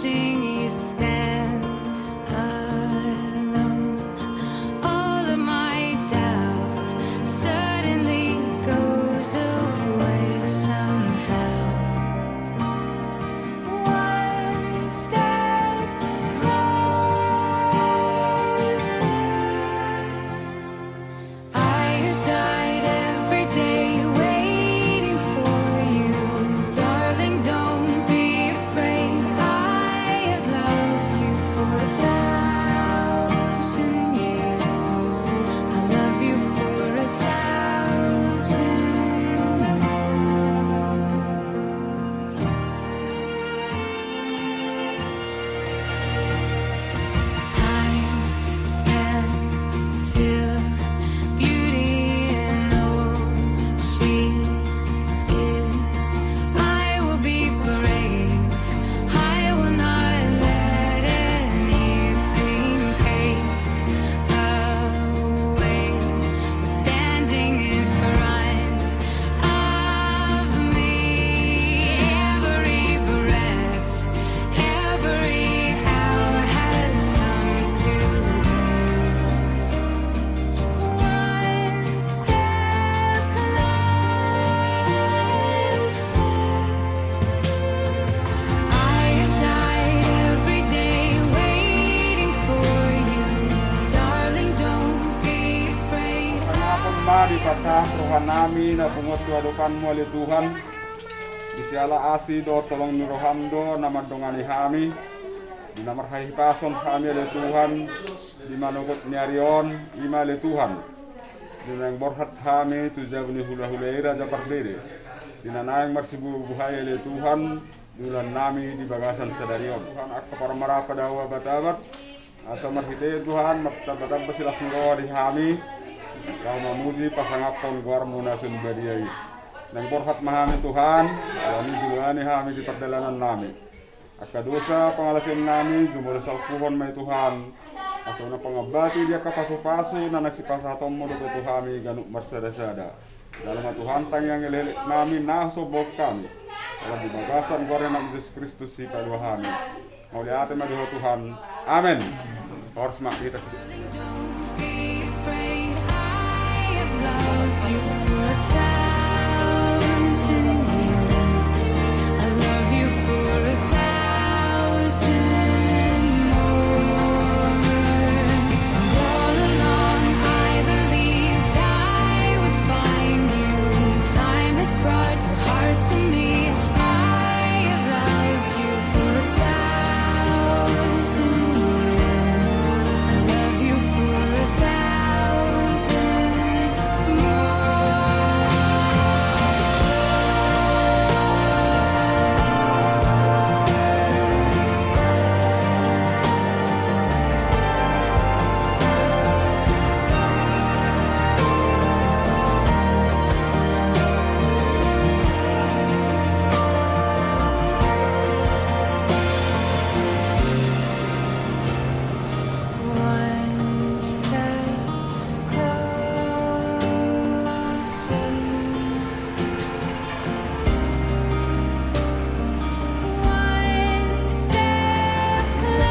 watching you stand alone. All of my doubt suddenly goes away somehow. One step closer. I have died every day waiting for you, darling. Don't be afraid. I have loved you for 1,000 years. I love you for 1,000 more. Time stands still. Beauty in all she is. I will be brave. I will not let anything take away what's standing in front of me. Every breath, every hour has come to this. One step closer. I have died every day waiting for you, darling. Don't be afraid. Pangapon ma di pasah rohan nami na pungot tuadukan mo ali Tuhan. Disiala asi do tolong ni rohamdo nama dongani hami. Di namar pason kami ali Tuhan. Di manukut nyarion ima ali Tuhan. Di nang borhat kami tu jabni hula-hulaira japar diri. Di nanayang marsibu buhay ali Tuhan. Dulan nami di bagasan sadarion. Tuhan akka para marapa dawa batabat. Asa marhite Tuhan matabatab basilas ngawa di hami. Kau mamuji pasangapon guar muna sunbariai. Nang borhat mahami Tuhan, alami dulani hami di perdalanan nami. Akadosa pangalasin nami jumur salkuhon may Tuhan. Asona pangabati dia kapasu-pasu na nasipasatom mo do Tuhami ganuk marsada-sada. Dalam Tuhan tangyang ilelik nami nasobok kami. Dalam di bagasan guar na Yesus Kristus si kalwa hami. Mauliate madiho Tuhan. Amen. Horus mak kita. Don't be afraid. I have loved you for 1,000 years. I love you for 1,000 more. And all along I believed I would find you. Time has brought your heart to me. I have loved you for 1,000 years. I love you for 1,000 One step closer. One step closer.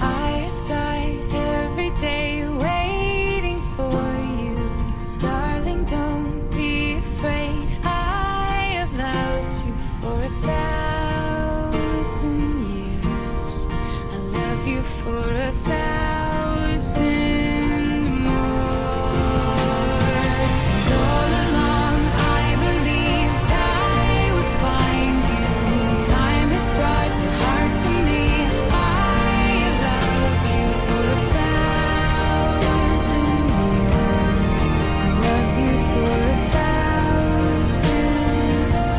I have died every day waiting for you, darling. Don't be afraid. I have loved you for 1,000 years. I love you for 1,000 more. And all along I believed I would find you. Time has brought your heart to me. I have loved you for 1,000 years. I love you for 1,000 more.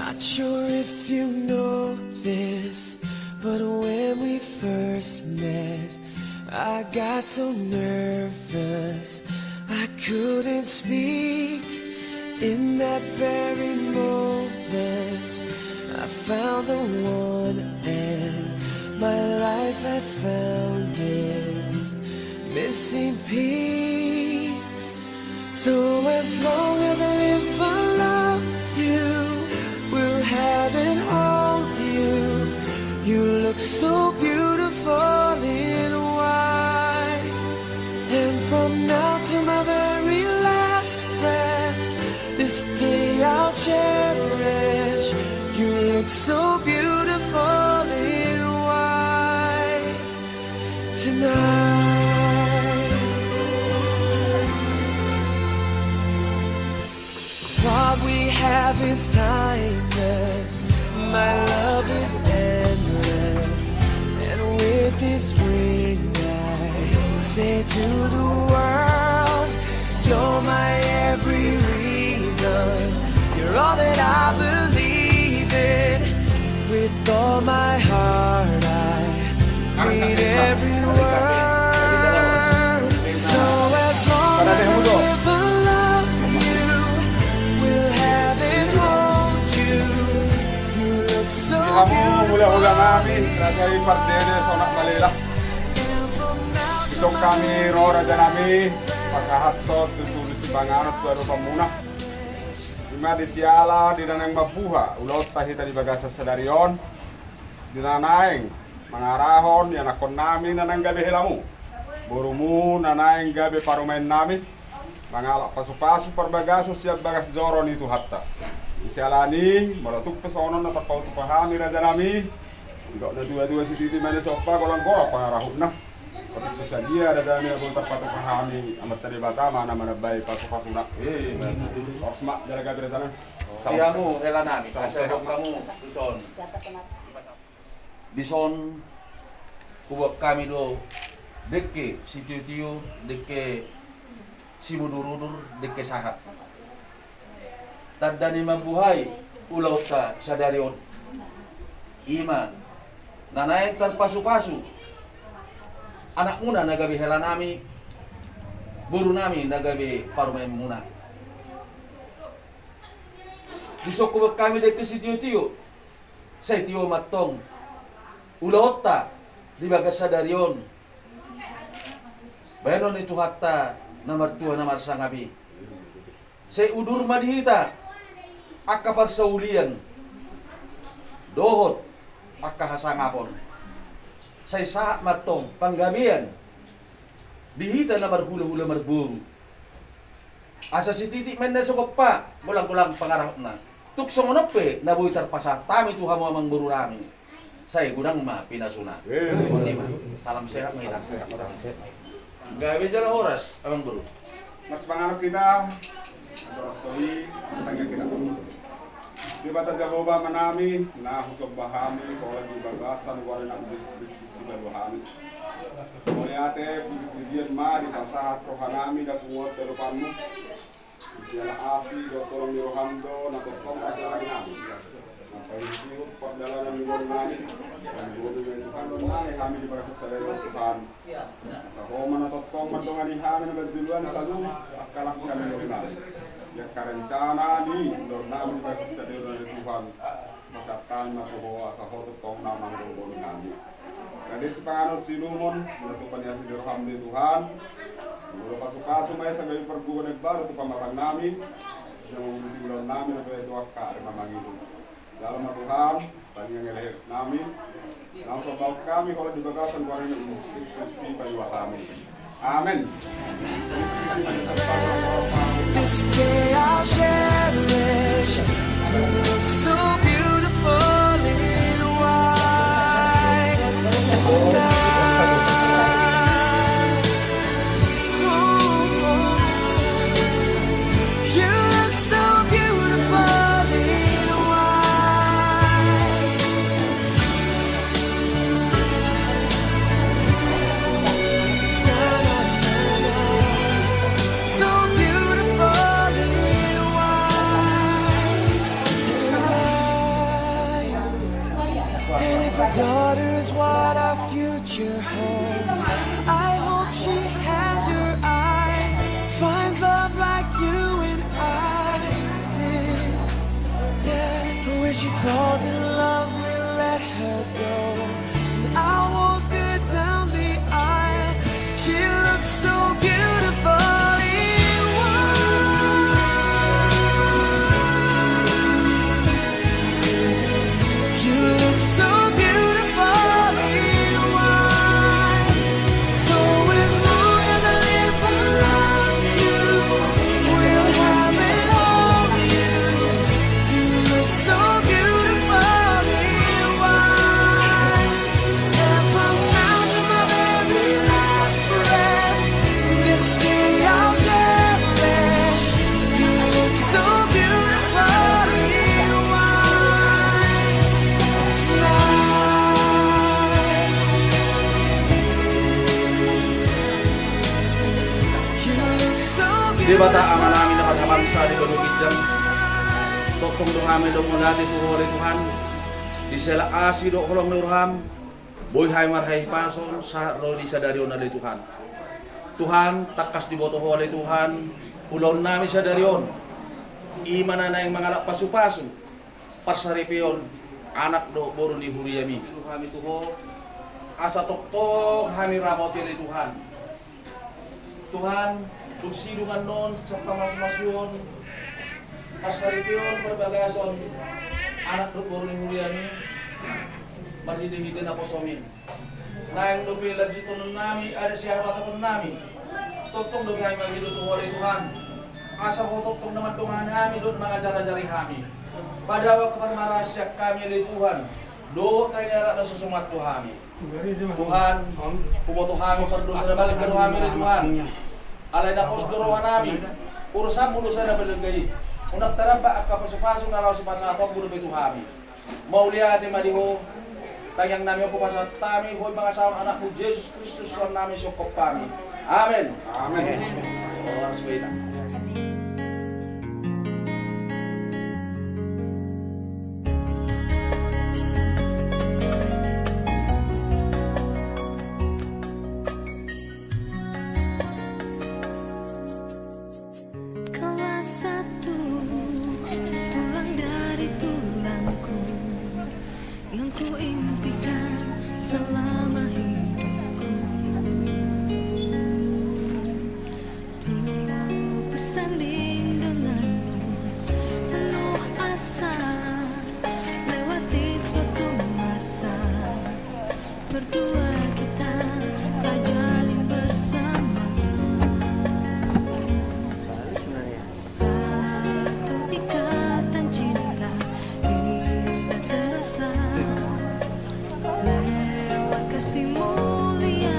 Not sure if you know this, but when we first met, I got so nervous I couldn't speak. In that very moment, I found the one, and my life had found its missing piece. So as long as I live, I love you, will have and hold you. You look so beautiful in white, and from now to my very last breath, this day I'll cherish. You look so beautiful in white tonight. What we have is timeless, my love is endless, and with this ring I say to the world, you're my every reason, you're all that I believe in. With all my heart I mean every word. So as long as I live, I love you, will have and hold you. You look so Kamu mula-mula namin, beautiful. Raja Ipardede, Sonak Malila. Isok kami, roh Raja nami, pagkahatot, tutulis si Banganot, baru pamuna. Lima di siala, di nanang mabuha, ulot tahita di bagasa sadarion, di nanaing, mangarahon, yan akon namin nanang gabi hilamu. Burumu, nanaing gabi parumain namin, mangalak pasu-pasu perbagaso siap bagas joron itu hatta. Isialani, maratuk pesonon na tapau tupahami Raja nami, tidak na dua-dua si titi mana sopa kolang-kolang pangarahun na. Tapi susah dia ada dana yang bontar patu pahami amat tadi batama nama nabai pasu-pasu nak. Harus mak jaga dari sana. Kamu helanami, kasihok kamu bison. Bison kubak kami do dekke si tiu-tiu, dekke si mudur-udur, dekke sahat. Tadani mabuhay ulaw ta sadarion. Ima nanay terpasu-pasu. Anak muna nagabi helanami, buru nami nagabi parumay muna. Bisok kubak kami dekke si tiu-tiu, say tiu matong, ulaot ta, di bagas sadarion. Bayanon itu hatta namar tua namar sangabi. Say udur madihita, akka parsaulian, dohot, akka hasangapon. Say saat matong panggabian, dihita namar hula-hula marburu. Asa si titik men na sukop pa, bulang-bulang pangarap na. Tukso monope, nabuhi tarpasa, tami tuha mo amang buru rami. Say gudang ma, pinasuna. Ultima, salam sehat, mahirap sehat. Gabi dyan ang oras, amang buru. Mas pangarap kita, Sorry, tanya kita. Di bata jagoba manami, na husog bahami, soal di bagasan, wala na bis bahami. Muli ate, bibiyan ma, di pasahat rohanami, na kuwat terupanmu. Diala asi, tolong di rohando, na totong ajaran namin. Napahisiut, pagdalanan ni Lord namin. Kami buto yung Tuhan namin, kami di bagasa sa lewat Tuhan. Sa Roma na totong madungan ihanan na bagduluan sa lum, akalak kami yung namin. Yang karencana ni Lord namin di bagasa sa lewat Tuhan. Masatan matuhoa sa hototong na manggulong kami. Jadi sepanganut sinumon, menentukan yang sidirham di Tuhan. Mula pasu-pasu may sa gayon perguan baru itu pamatang namin. Yang memiliki bulan namin na pwede waka ay mamangin. Dalam Tuhan, tanya ngelih namin. Langsung bawa kami kalau di bagasan kuala na institusi payuha kami. Amen. This day I'll cherish. You look so beautiful in white tonight. Ooh, you look so beautiful in white. So beautiful in white. And if a daughter is what our future holds, I hope she has your eyes, finds love like you and I did. Yeah, but when she falls in love, we'll let her go. And I'll walk her down the aisle. She looks so beautiful. Di bata aman namin na kasamansa di balukit dyan. Tokong dong amin dong mulati Tuhan Tuhan. Di sela asi do kolong nurham. Boy hay marhay pason sa roli sa darion na Tuhan. Tuhan takas di boto oleh Tuhan. Ulon namin sa darion. Imana na yung mga pasu-pasu. Parsaripion anak do boron di huriyami. Kami tuho asa toktok kami ramot sila Tuhan. Tuhan dugsidungan non sa pamasmasyon pasaripion perbagason anak do boron di huriyami. Marhiti-hiti na po somin. Nayang lupilag dito nun nami, ada siya batapon nami. Totong doon kayo maghiduto wala Tuhan. Asa ko totong naman tungan kami doon mga jara-jari kami. Padawa kapag marasyak kami oleh Tuhan. Doon tayo nila na susumat to kami. Tuhan, pumoto kami perdosa na balik daro kami oleh Tuhan. Alay na pos doruhan nami. Urusan bulusan na balagay. Unang taramba at kapasupasok na law si pasapag bulo ito kami. Maulia ating madiho. Tayang namin po pasat tami, hoy mga sawang anak mo, Jesus Kristus lang namin siyokop kami. Amen. Amen. Oras pa ina. Kaulah satu tulang dari tulangku yang ku impikan selama hidupku. Tuh bersanding denganmu penuh asa, lewati suatu masa berdua kita tak jalin bersama. Satu ikatan cinta indah terasa, lewat kasih mulia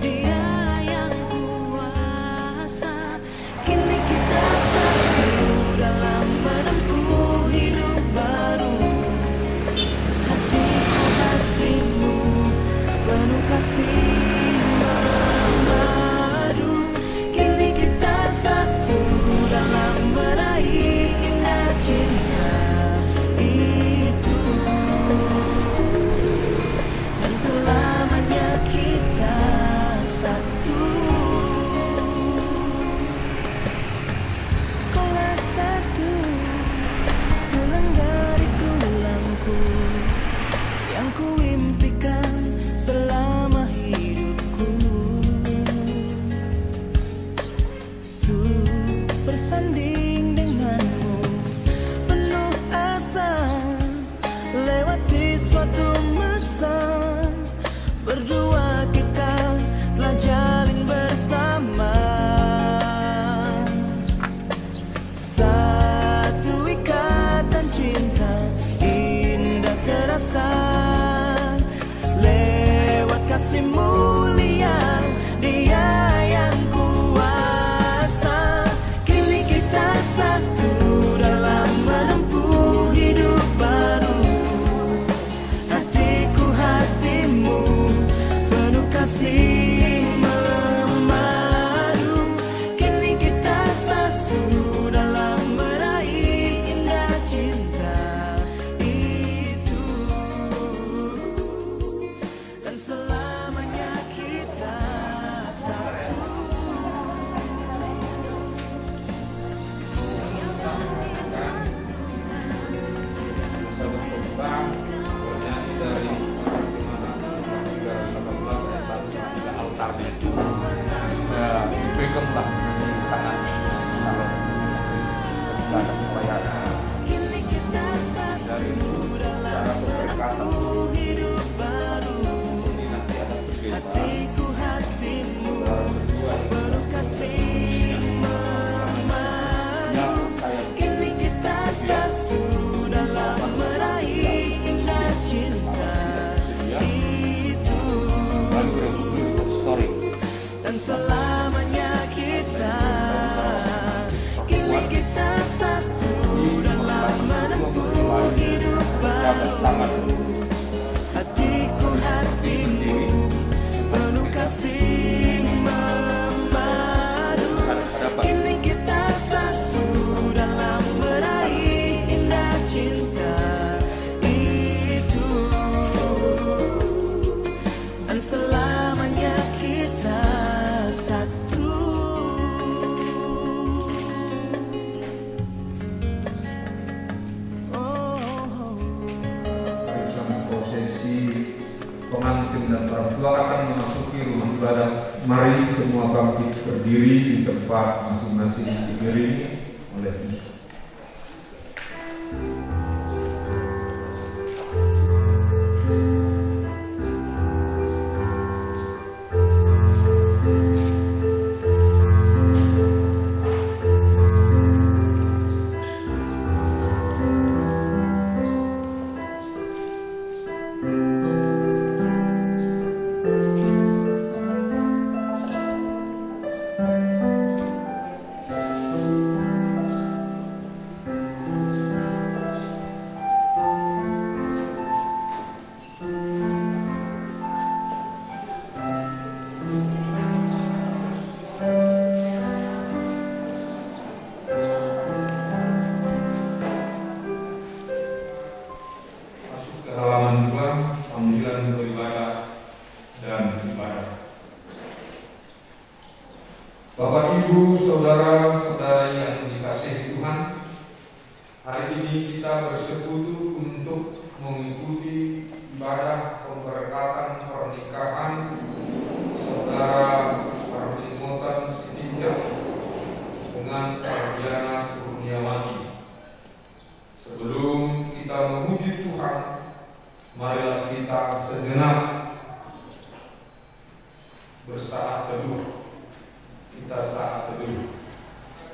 Dia yang kuasa. Kini kita satu dalam menempuh hidup baru. Hatiku hatimu penuh kasih memadu. Kini kita satu dalam meraih indah cinta itu. Dan selamanya kita satu. Kaulah satu tulang dari tulangku yang ku impikan selama hidupku. Tuh bersanding denganmu penuh asa, lewati suatu masa berdua kita telah jalin bersama. Satu ikatan cinta indah terasa, lewat kasih mulia Dia yang kuasa. Kini kita satu dalam menempuh hidup baru. Hatiku hatimu penuh kasih memadu. Kini kita satu dalam meraih indah cinta itu. jabat tangan hatiku hatimu penuh kasih memadu. hadap-hadapan. Kini kita satu dalam meraih indah cinta itu, dan selamanya kita satu. Bersama prosesi pengantin dan orang tua akan memasuki rumah ibadah. Mari semua bangkit berdiri di tempat masing-masing diiringi oleh Yesus. Masuk ke halaman 2, panggilan beribadah dan ibadah. Bapak, Ibu, saudara-saudari yang dikasihi Tuhan, hari ini kita bersekutu untuk mengikuti ibadah pemberkatan pernikahan saudara Parlimotan Sitinjak dengan Pardiana Kurniawati. Sebelum kita memuji Tuhan, marilah kita sejenak bersaat teduh. Kita saat teduh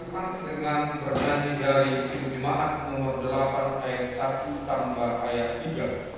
Tuhan dengan bernyanyi dari Jemaat nomor 8 ayat 1 tambah ayat 3.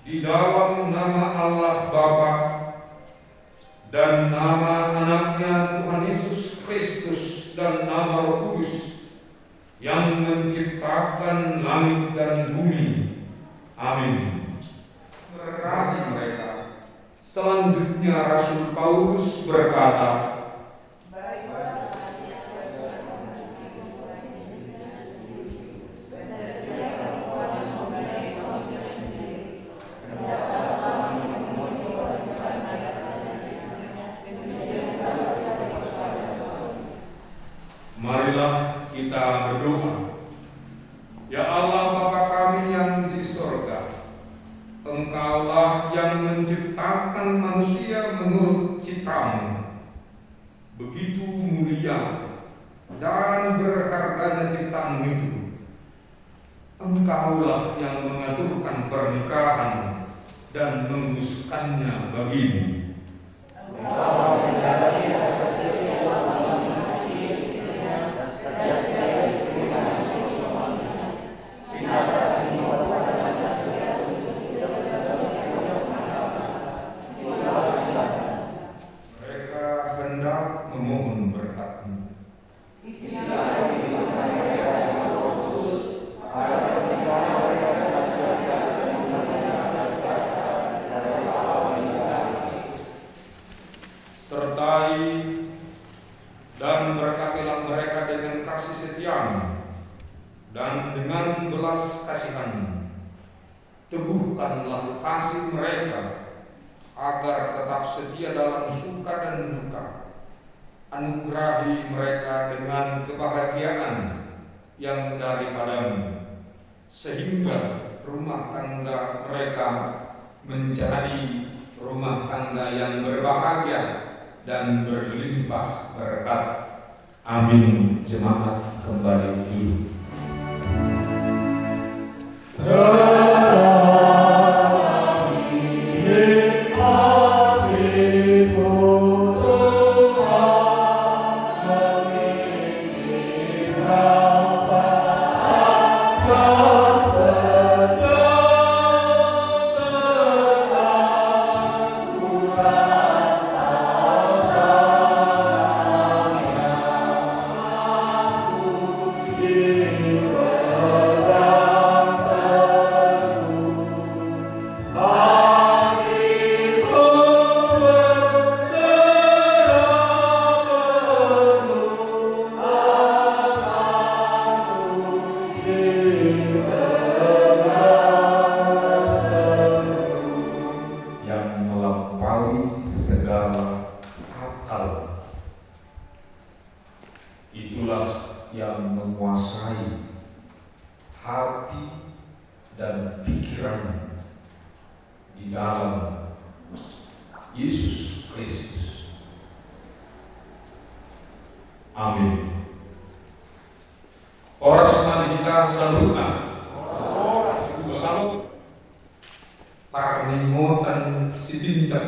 Di dalam nama Allah Bapa dan nama anaknya Tuhan Yesus Kristus dan nama Roh Kudus yang menciptakan langit dan bumi. Amin. Berkati mereka. Selanjutnya Rasul Paulus berkata, marilah kita berdoa. Ya Allah Bapa kami yang di sorga, Engkaulah yang menciptakan manusia menurut ciptamu. Begitu mulia dan berharganya ciptaanmu itu. Engkaulah yang mengaturkan pernikahan dan menguduskannya bagimu. Engkau menjadi memohon berkat-Mu. Sertai dan berkatilah mereka dengan kasih setia-Mu dan dengan belas kasihan-Mu. Teguhkanlah kasih mereka agar tetap setia dalam suka dan duka. Anugerahi mereka dengan kebahagiaan yang daripada-Mu, sehingga rumah tangga mereka menjadi rumah tangga yang berbahagia dan berlimpah berkat. Amin. Jemaat kembali duduk. Itulah yang menguasai hati dan pikiran di dalam Yesus Kristus. Amin. Oras mari kita salutkan. Salut. Parnimotan sidinjak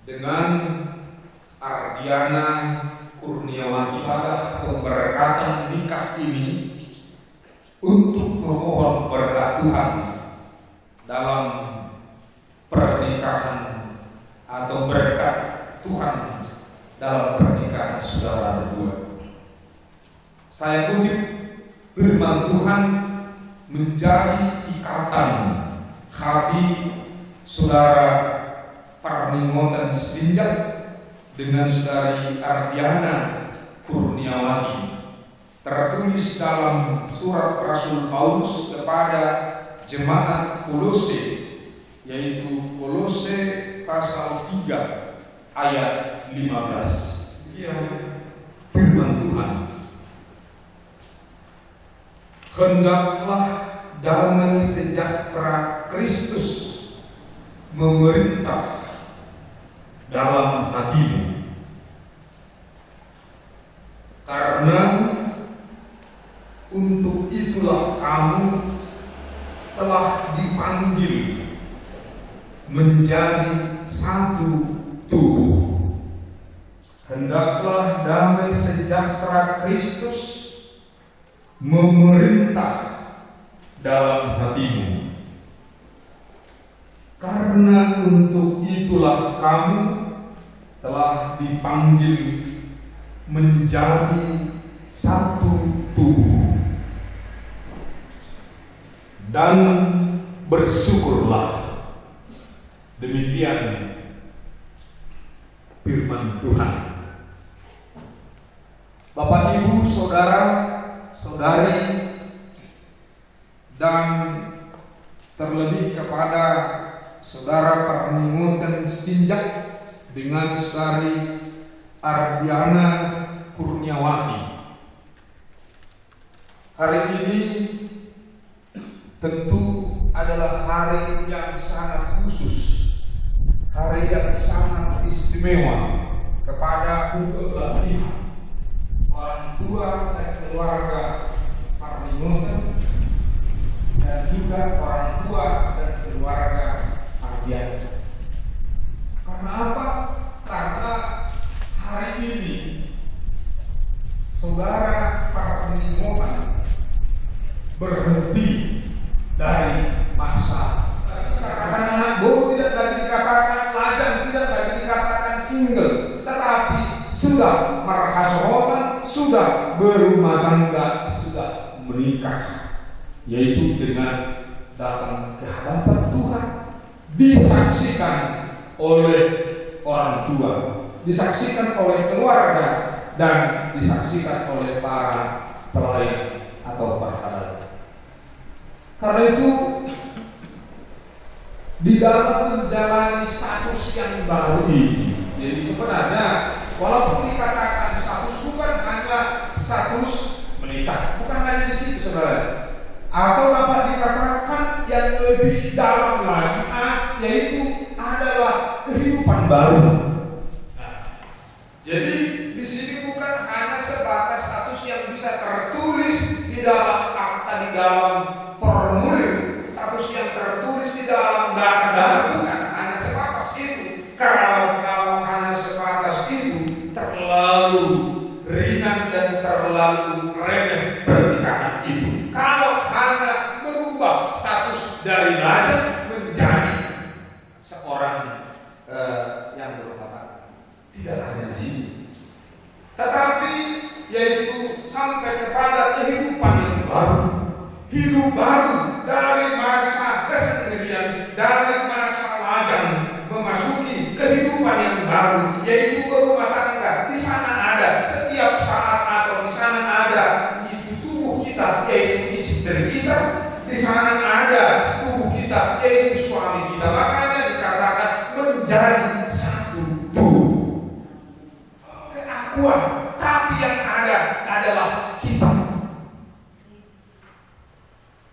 dengan Ardiana Kurniawati pada pemberkatan nikah ini untuk memohon berkat Tuhan dalam pernikahan atau berkat Tuhan dalam pernikahan saudara berdua. Saya kutip firman Tuhan menjadi ikatan hati saudara Parnimotan Sidinjak dengan saudari Ardiana Kurniawati, tertulis dalam surat Rasul Paulus kepada jemaat Kolose, yaitu Kolose pasal 3 ayat 15. Firman Tuhan, hendaklah damai sejahtera Kristus memerintah dalam hatimu, karena untuk itulah kamu telah dipanggil menjadi satu tubuh. Hendaklah damai sejahtera Kristus memerintah dalam hatimu, karena untuk itulah kamu telah dipanggil menjadi satu tubuh. Dan bersyukurlah. Demikian firman Tuhan. Bapak, Ibu, saudara, saudari, dan terlebih kepada saudara Parnimotan Sidinjak dengan saudari Ardiana Kurniawati. Hari ini tentu adalah hari yang sangat khusus, hari yang sangat istimewa kepada kedua pihak, orang tua dan keluarga Parnimotan, dan juga orang tua dan keluarga Ardiana. Karena apa? Karena hari ini saudara Parnimotan berhenti dari masa karena tidak lagi dikatakan lajang, tidak lagi dikatakan single, tetapi sudah marhasohotan, sudah berumah tangga, sudah menikah, yaitu dengan datang ke hadapan Tuhan, disaksikan oleh orang tua, disaksikan oleh keluarga, dan disaksikan oleh para pelayan atau para. Karena itu di dalam menjalani status yang baru ini, jadi sebenarnya walaupun dikatakan status bukan hanya status menikah, bukan hanya di situ saudara, atau dapat dikatakan yang lebih dalam lagi, yaitu adalah kehidupan baru. Nah, jadi di sini bukan hanya sebatas status yang bisa tertulis di dalam akta, di dalam formulir, status yang tertulis di dalam data, bukan hanya sebatas itu. Kalau hanya sebatas itu, terlalu ringan dan terlalu remeh pernikahan itu. Kalau hanya merubah status dari lajang menjadi seorang yang berumah tangga, tidak hanya di sini, tetapi yaitu sampai kepada kehidupan yang baru, hidup baru dari masa kesendirian, dari masa lajang memasuki kehidupan yang baru, yaitu berumah tangga. Di sana ada setiap saat, atau di sana ada itu tubuh kita, yaitu istri kita. Di sana ada tubuh kita, yaitu suami kita. Makanya dikatakan menjadi satu tubuh. Keakuan, tapi yang ada adalah kita.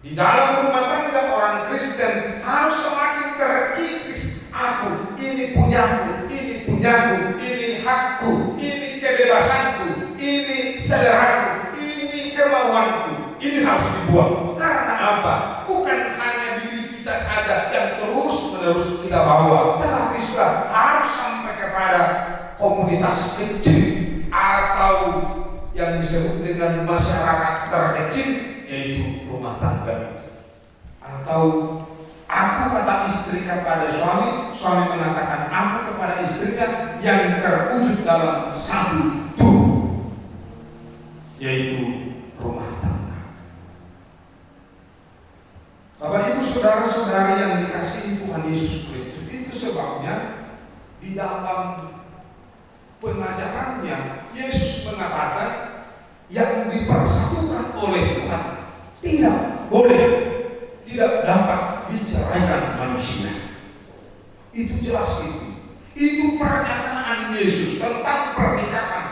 Di dalam rumah tangga orang Kristen harus semakin terkikis. Aku, ini punyaku, ini hakku, ini kebebasanku, ini seleraku, ini kemauanku. Ini harus dibuang. Karena apa? Bukan hanya diri kita saja yang terus-menerus kita bawa, tetapi sudah harus sampai kepada komunitas kecil atau yang disebut dengan masyarakat terkecil, yaitu rumah tangga. Atau aku kata istri kepada suami, suami mengatakan aku kepada istrinya, yang terwujud dalam satu tubuh, yaitu rumah tangga. Bapak Ibu saudara-saudari yang dikasihi Tuhan Yesus Kristus, itu sebabnya di dalam pengajarannya Yesus mengatakan yang dipersatukan oleh Tuhan tidak boleh, tidak dapat diceraikan manusia. Itu jelas itu. Itu pernyataan Yesus tentang pernikahan.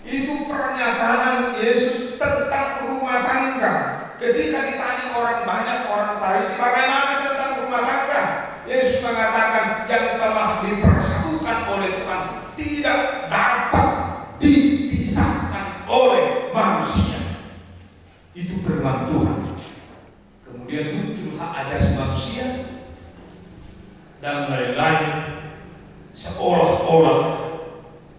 Itu pernyataan Yesus tentang rumah tangga. Ketika ditanya orang banyak, orang Farisi, bagaimana tentang rumah tangga? Yesus mengatakan yang telah dipersatukan oleh Tuhan tidak dapat dipisahkan oleh manusia. Itu firman Tuhan. Kemudian muncul hak asasi manusia dan lain-lain, seolah-olah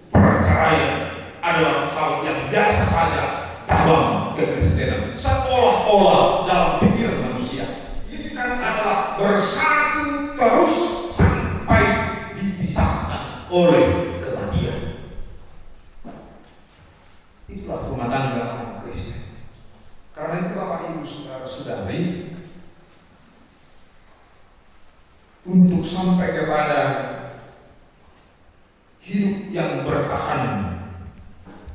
perceraian adalah hal yang biasa saja dalam kekristenan, seolah-olah dalam pikiran manusia. Ini kan adalah bersatu terus sampai dipisahkan oleh kematian. Itulah rumah tangga orang Kristen. Karena itu Bapak Ibu saudara-saudari, untuk sampai kepada hidup yang bertahan,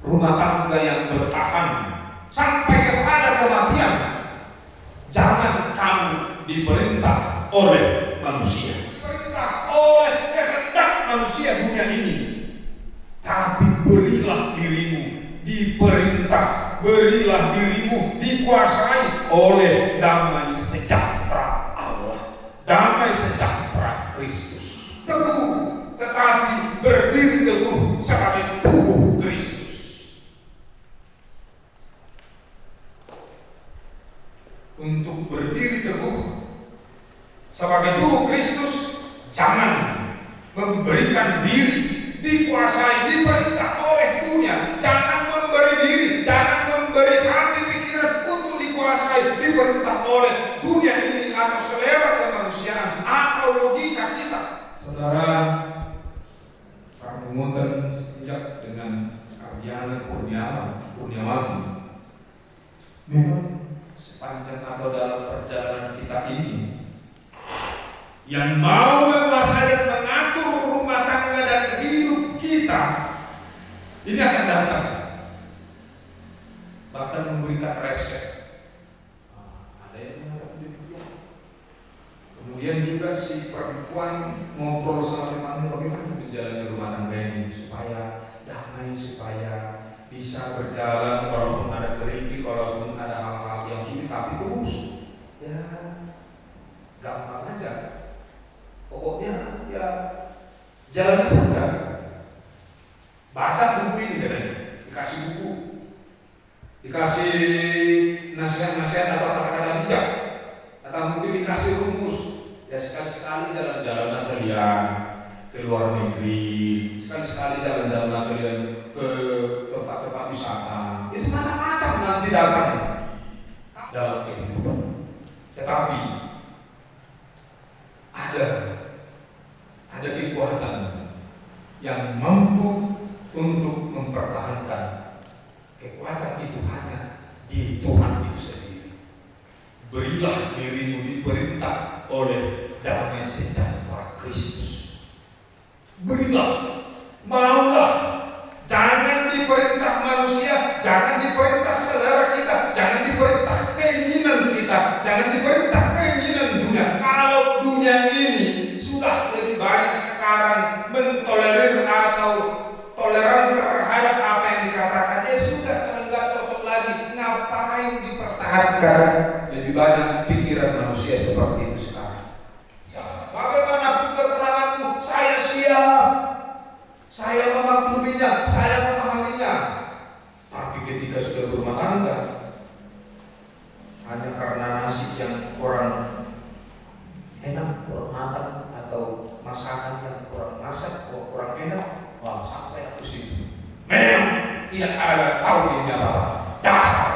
rumah tangga yang bertahan sampai kepada kematian, jangan kamu diperintah oleh manusia, diperintah oleh kehendak manusia dunia ini, tapi berilah dirimu diperintah, berilah dirimu dikuasai oleh damai sejahtera Allah, damai sejahtera Kristus. Teguh, tetapi berdiri teguh sebagai tubuh Kristus. Untuk berdiri teguh sebagai tubuh Kristus, jangan memberikan diri dikuasai, diperintah oleh dunia. Jangan memberi diri, jangan memberi hati pikiran untuk dikuasai, diperintah oleh dunia dengan Ardiana Kurniawati. Memang sepanjang atau dalam perjalanan kita ini, yang mau menguasai dan mengatur rumah tangga dan hidup kita ini akan datang, bahkan memberikan resep. Ada yang mengatakan demikian. Kemudian juga si perempuan ngobrol sama temannya bagaimana menjalani rumah tangga ini supaya damai, supaya bisa berjalan walaupun ada kerikil, walaupun ada hal-hal yang sulit, tapi terus ya gampang aja. Pokoknya ya jalani saja. Baca buku ini katanya, dikasih buku, dikasih nasihat-nasihat atau kata-kata bijak, atau mungkin dikasih rumus. Ya sekali-sekali jalan-jalan kalian ke luar negeri, sekali-sekali jalan-jalan kalian ke tempat-tempat wisata. Itu macam-macam nanti datang dalam kehidupan. Tetapi ada kekuatan yang mampu untuk mempertahankan. Kekuatan itu hanya di Tuhan itu sendiri. Berilah dirimu diperintah oleh damai sejahtera Kristus. Berilah, maulah. Jangan diperintah manusia, jangan diperintah saudara kita, jangan diperintah keinginan kita, jangan diperintah keinginan dunia. Kalau dunia ini sudah lebih baik sekarang mentolerir atau toleran terhadap apa yang dikatakan, ya sudah, kalau nggak cocok lagi, ngapain dipertahankan? Lebih banyak pikiran manusia seperti itu sekarang. Bagaimanapun kekuranganku, saya siap. Saya memakluminya, saya memahaminya. Tapi ketika sudah berumah tangga, hanya karena nasi yang kurang enak, kurang matang, atau masakan yang kurang masak, kurang enak, wah sampai ke situ. Memang tidak ada tahu ini apa, dasar.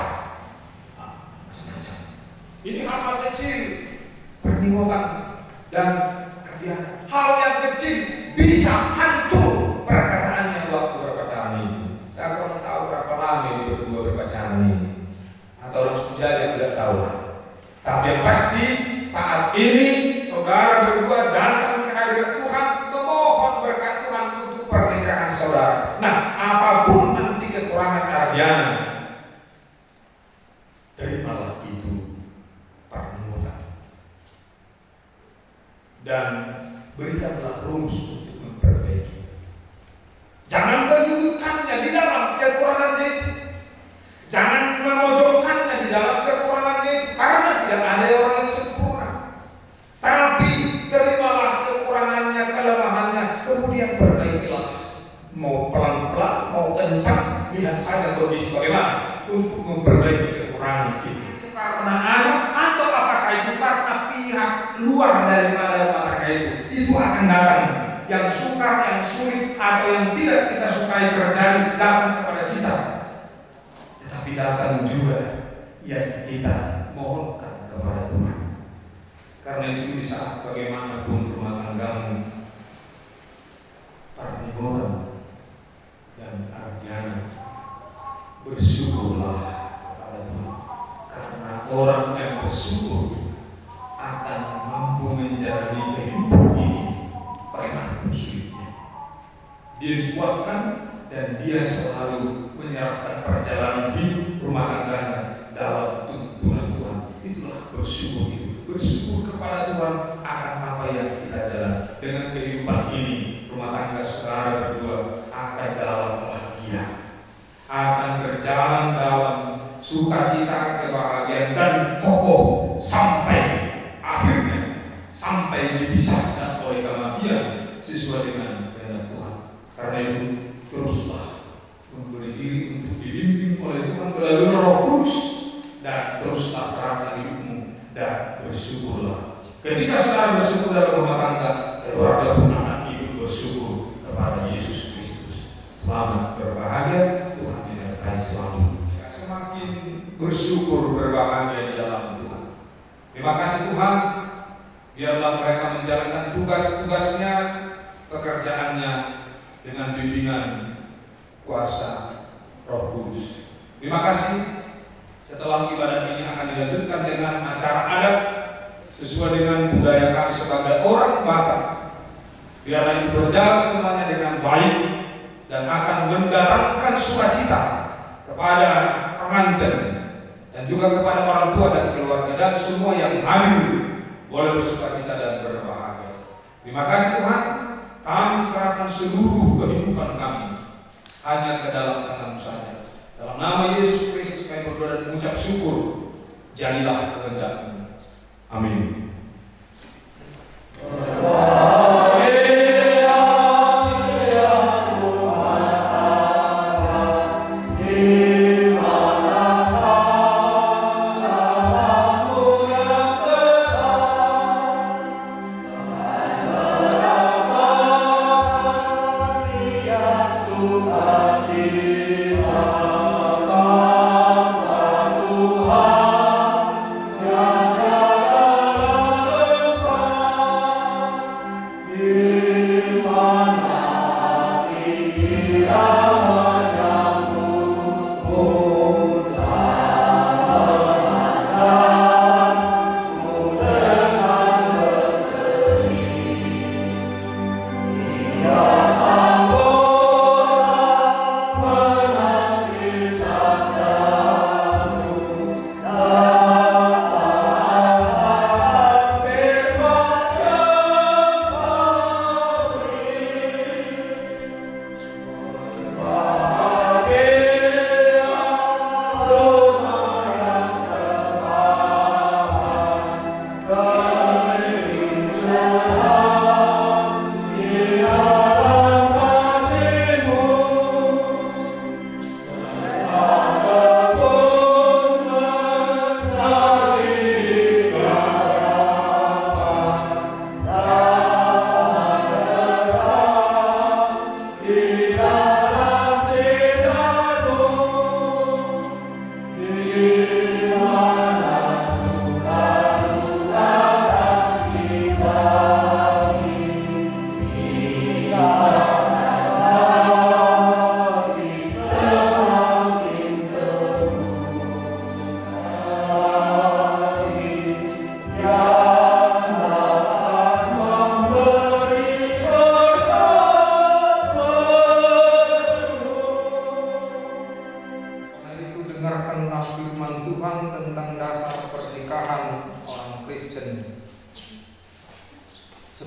Macam-macam. Ini hal-hal kecil, pernihokan dan kebiasaan. Hal yang kecil bisa hancur perkataannya waktu berpacaran ini. Saya kurang tahu berapa lama ini berdua berpacaran ini, atau langsung saja tidak tahu. Tapi yang pasti saat ini saudara berdua datang ke hadirat Tuhan, memohon berkat Tuhan untuk pernikahan saudara. Nah, apapun nanti kekurangan Ardiana, terimalah itu permohonan dan berikanlah rumus untuk memperbaiki. Jangan menyudutkannya di dalam kekurangannya itu. Jangan memojokkannya di dalam kekurangannya itu, karena tidak ada orang yang sempurna. Tapi terimalah kekurangannya, kelemahannya, kemudian perbaikilah. Mau pelan-pelan, mau kencang, lihat saja kondisi bagaimana untuk memperbaiki kekurangan itu. Karena ada atau apakah itu karena pihak luar daripada rumah tangga itu akan datang. Yang sukar, yang sulit, atau yang tidak kita sukai terjadi datang kepada kita. Tetapi datang juga yang kita mohonkan kepada Tuhan. Karena itu di saat bagaimanapun rumah tanggamu, pernihoran dan Ardiana, bersyukurlah kepada Tuhan. Karena orang yang bersyukur akan mampu menjalani kehidupan ini bagaimanapun sulitnya. Dia dikuatkan dan dia selalu menyerahkan perjalanan hidup rumah tangganya dalam tuntunan Tuhan. Itulah bersyukur itu. Bersyukur kepada Tuhan akan apa yang kita jalan. Dengan kehidupan ini, rumah tangga saudara berdua akan dalam bahagia, akan berjalan dalam sukacita, kebahagiaan dan kokoh sampai akhirnya, sampai dipisahkan oleh kematian sesuai dengan kehendak Tuhan. Karena itu teruslah memberi diri untuk dibimbing oleh Tuhan melalui Roh Kudus, dan teruslah serahkan hidupmu dan bersyukurlah. Ketika saudara bersyukur dalam rumah tangga, keluarga pun akan ikut bersyukur kepada Yesus Kristus. Selamat berbahagia, Tuhan menyertai selalu. Semakin bersyukur berbahagia di dalam Tuhan. Terima kasih Tuhan. Biarlah mereka menjalankan tugas-tugasnya, pekerjaannya dengan bimbingan kuasa Roh Kudus. Terima kasih. Setelah ibadah ini akan dilanjutkan dengan acara adat sesuai dengan budaya kami sebagai orang Batak. Biarlah itu berjalan semuanya dengan baik dan akan mendatangkan sukacita kepada pengantin dan juga kepada orang tua dan keluarga dan semua yang hadir boleh bersukacita dan berbahagia. Terima kasih Tuhan. Kami serahkan seluruh kehidupan kami hanya ke dalam tangan-Mu saja. Dalam nama Yesus Kristus kami berdoa dan mengucap syukur. Jadilah kehendak-Mu. Amin.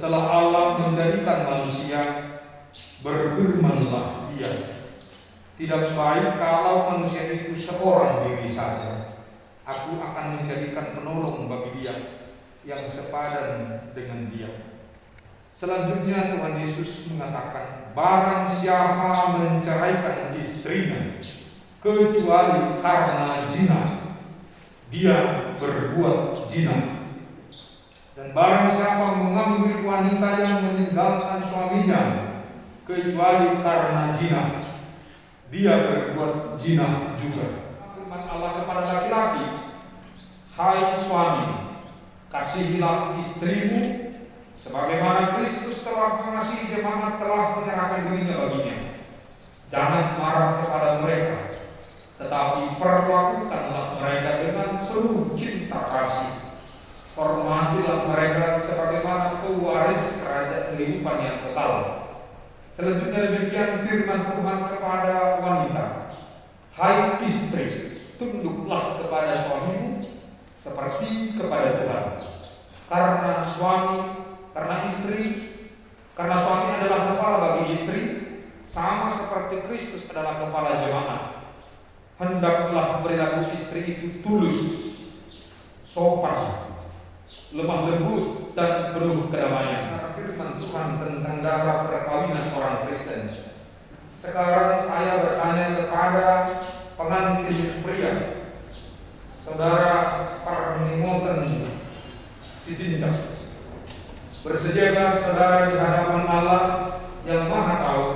Setelah Allah menjadikan manusia, berfirmanlah Dia, tidak baik kalau manusia itu seorang diri saja. Aku akan menjadikan penolong bagi dia yang sepadan dengan dia. Selanjutnya Tuhan Yesus mengatakan, barang siapa menceraikan istrinya kecuali karena zina, dia berbuat zina. Dan barang siapa mengambil wanita yang meninggalkan suaminya kecuali karena zina, dia berbuat zina juga. Firman Allah kepada laki-laki, hai suami, kasihilah istrimu sebagaimana Kristus telah mengasihi jemaat, telah menyerahkan dirinya baginya. Jangan marah kepada mereka, tetapi perlakukanlah mereka dengan penuh cinta kasih. Hormatilah mereka sebagaimana pewaris kerajaan kehidupan yang kekal. Selanjutnya demikian firman Tuhan kepada wanita, hai istri, tunduklah kepada suamimu seperti kepada Tuhan. Karena suami adalah kepala bagi istri, sama seperti Kristus adalah kepala jemaat. Hendaklah perilaku istri itu tulus, sopan, lemah lembut, dan penuh kedamaian. Firman Tuhan tentang dasar perkawinan orang Kristen. Sekarang saya bertanya kepada pengantin pria, saudara Parminimoten Sidindak, bersediakah saudara di hadapan Allah yang Maha Tahu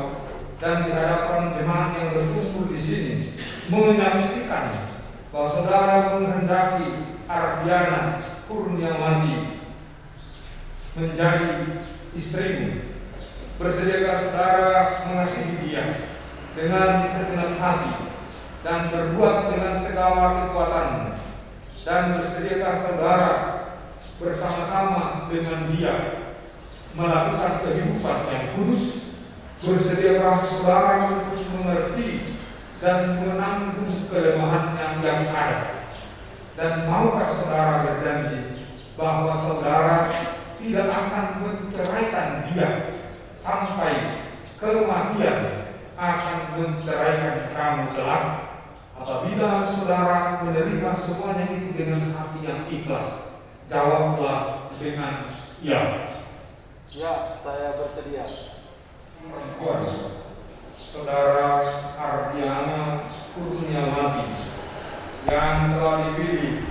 dan di hadapan jemaat yang berkumpul di sini menyaksikan bahwa saudara menghendaki Ardiana Kurniawati menjadi istrimu? Bersediakah saudara mengasihi dia dengan segenap hati dan berbuat dengan segala kekuatan, dan bersediakah saudara bersama-sama dengan dia melakukan kehidupan yang kudus? Bersediakah saudara untuk mengerti dan menanggung kelemahan yang ada? Dan maukah saudara berjanji bahwa saudara tidak akan menceraikan dia sampai kematian akan menceraikan kamu kelak? Apabila saudara menerima semuanya itu dengan hati yang ikhlas, jawablah dengan ya. Ya, saya bersedia. Perempuan, saudara Ardiana Kurniawati yang telah dipilih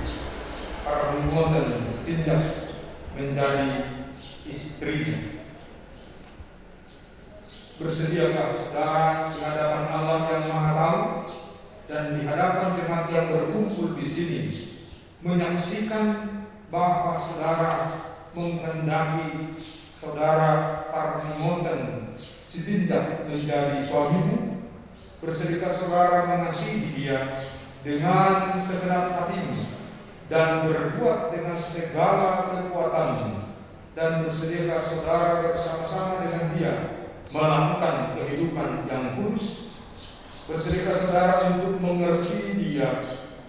Armumoten Sinjak menjadi istri. Bersediakah saudara di hadapan Allah yang Maha Tahu dan di hadapan jemaat yang berkumpul di sini menyaksikan bahwa saudara menghendaki saudara Armumoten Sinjak menjadi suamimu? Bersediakah saudara mengasihi dia dengan segenap hatimu dan berbuat dengan segala kekuatanmu, dan bersediakah saudara bersama-sama dengan dia melakukan kehidupan yang kudus? Bersediakah saudara untuk mengerti dia,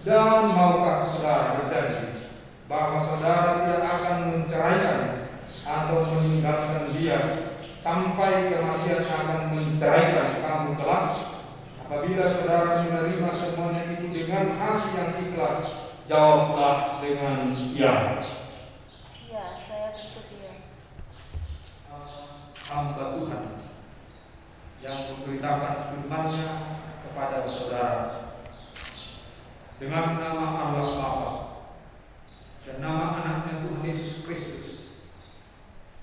dan maukah saudara berjanji bahwa saudara tidak akan menceraikan atau meninggalkan dia sampai kematian akan menceraikan kamu kelak? Apabila saudara menerima semuanya itu dengan hati yang ikhlas, jawablah dengan ya. Ya, saya bersedia. Hamba Tuhan yang memberitakan firman-Nya kepada saudara, dengan nama Allah Bapa dan nama anaknya Tuhan Yesus Kristus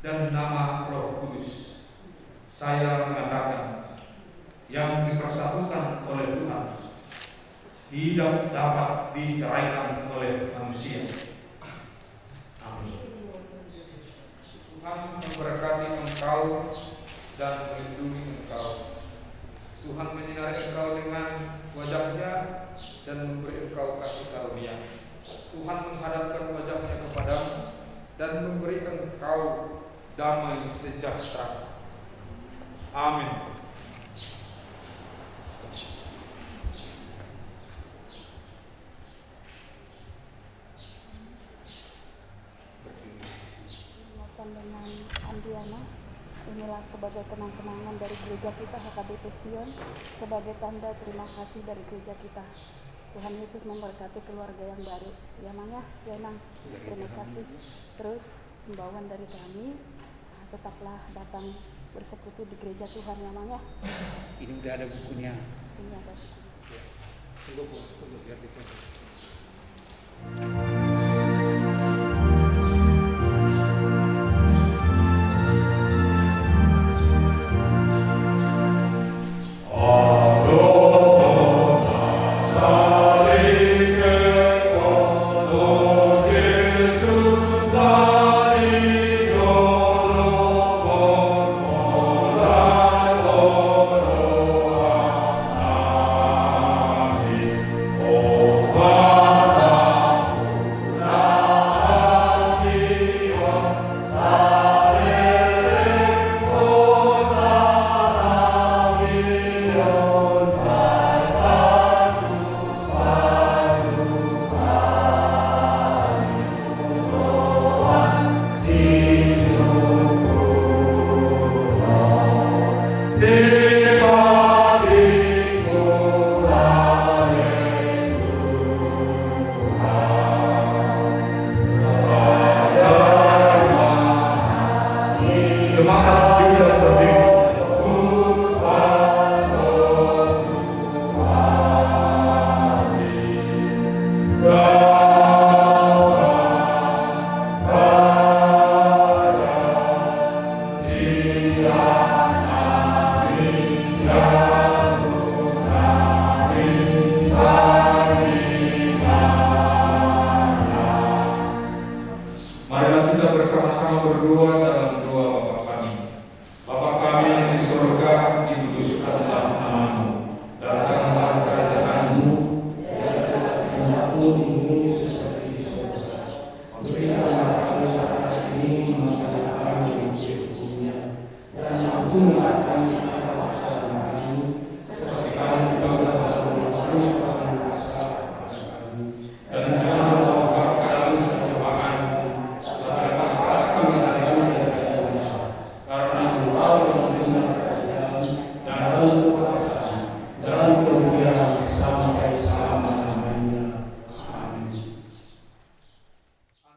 dan nama Roh Kudus, saya mengatakan yang dipersatukan oleh Tuhan tidak dapat diceraikan oleh manusia. Amin. Tuhan memberkati engkau dan melindungi engkau. Tuhan menyinari engkau dengan wajah-Nya dan memberi engkau kasih karunia. Tuhan menghadapkan wajah-Nya kepadamu dan memberi engkau damai sejahtera. Amin. Dengan Andiana, inilah sebagai kenang-kenangan dari gereja kita HKBP Sion, sebagai tanda terima kasih dari gereja kita. Tuhan Yesus memberkati keluarga yang baru. Ya Mang ya, ya Nang. Terima kasih. Terus himbauan dari kami, tetaplah datang bersekutu di gereja Tuhan ya Mang ya. Ini udah ada bukunya. Ini ada. Tunggu biar ditutup.